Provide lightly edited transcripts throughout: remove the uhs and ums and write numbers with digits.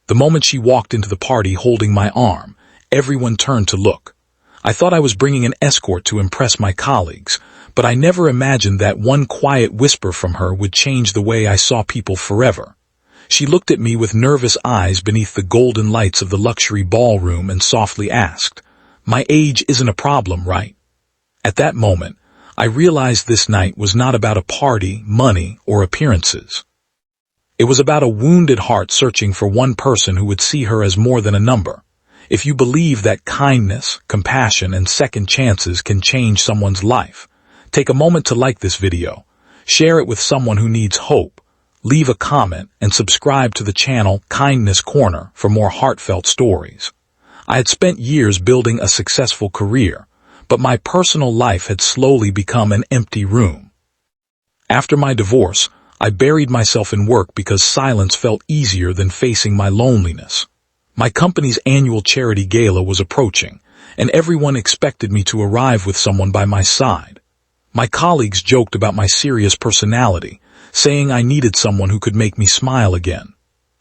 The moment she walked into the party holding my arm, everyone turned to look. I thought I was bringing an escort to impress my colleagues, but I never imagined that one quiet whisper from her would change the way I saw people forever. She looked at me with nervous eyes beneath the golden lights of the luxury ballroom and softly asked, "My age isn't a problem, right?" At that moment, I realized this night was not about a party, money, or appearances. It was about a wounded heart searching for one person who would see her as more than a number. If you believe that kindness, compassion, and second chances can change someone's life, take a moment to like this video, share it with someone who needs hope, leave a comment, and subscribe to the channel Kindness Corner for more heartfelt stories. I had spent years building a successful career, but my personal life had slowly become an empty room. After my divorce, I buried myself in work because silence felt easier than facing my loneliness. My company's annual charity gala was approaching, and everyone expected me to arrive with someone by my side. My colleagues joked about my serious personality, saying I needed someone who could make me smile again.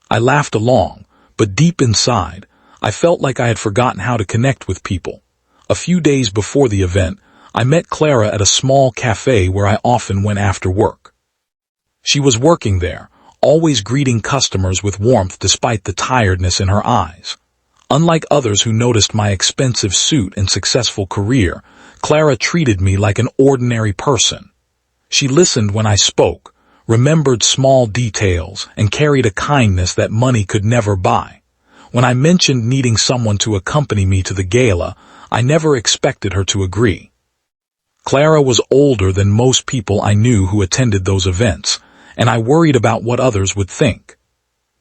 I laughed along, but deep inside, I felt like I had forgotten how to connect with people. A few days before the event, I met Clara at a small cafe where I often went after work. She was working there, always greeting customers with warmth despite the tiredness in her eyes. Unlike others who noticed my expensive suit and successful career, Clara treated me like an ordinary person. She listened when I spoke, remembered small details, and carried a kindness that money could never buy. When I mentioned needing someone to accompany me to the gala, I never expected her to agree. Clara was older than most people I knew who attended those events, and I worried about what others would think.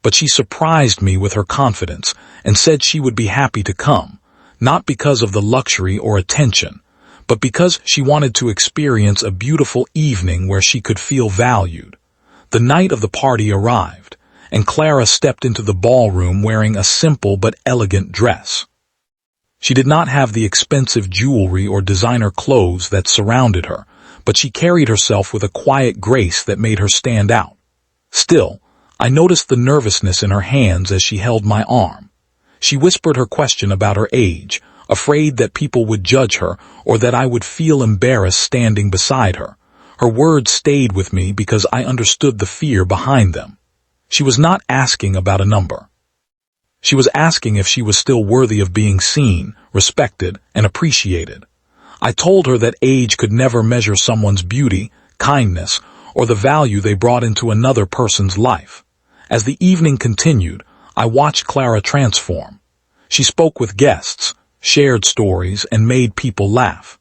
But she surprised me with her confidence and said she would be happy to come, not because of the luxury or attention, but because she wanted to experience a beautiful evening where she could feel valued. The night of the party arrived, and Clara stepped into the ballroom wearing a simple but elegant dress. She did not have the expensive jewelry or designer clothes that surrounded her, but she carried herself with a quiet grace that made her stand out. Still, I noticed the nervousness in her hands as she held my arm. She whispered her question about her age, afraid that people would judge her or that I would feel embarrassed standing beside her. Her words stayed with me because I understood the fear behind them. She was not asking about a number. She was asking if she was still worthy of being seen, respected, and appreciated. I told her that age could never measure someone's beauty, kindness, or the value they brought into another person's life. As the evening continued, I watched Clara transform. She spoke with guests, shared stories, and made people laugh.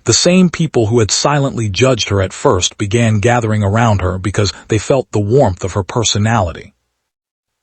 The same people who had silently judged her at first began gathering around her because they felt the warmth of her personality.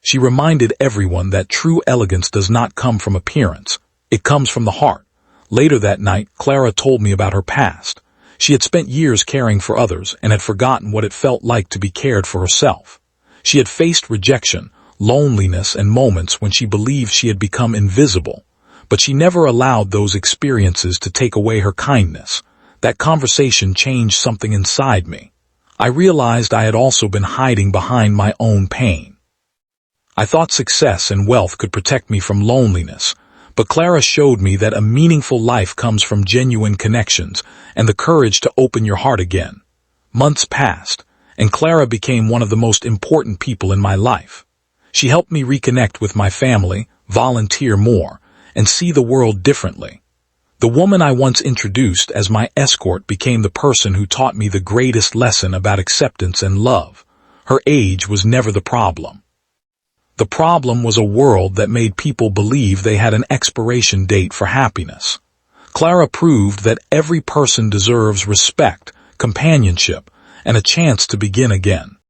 She reminded everyone that true elegance does not come from appearance. It comes from the heart. Later that night, Clara told me about her past. She had spent years caring for others and had forgotten what it felt like to be cared for herself. She had faced rejection, loneliness, and moments when she believed she had become invisible. But she never allowed those experiences to take away her kindness. That conversation changed something inside me. I realized I had also been hiding behind my own pain. I thought success and wealth could protect me from loneliness, but Clara showed me that a meaningful life comes from genuine connections and the courage to open your heart again. Months passed, and Clara became one of the most important people in my life. She helped me reconnect with my family, volunteer more, and see the world differently. The woman I once introduced as my escort became the person who taught me the greatest lesson about acceptance and love. Her age was never the problem. The problem was a world that made people believe they had an expiration date for happiness. Clara proved that every person deserves respect, companionship, and a chance to begin again.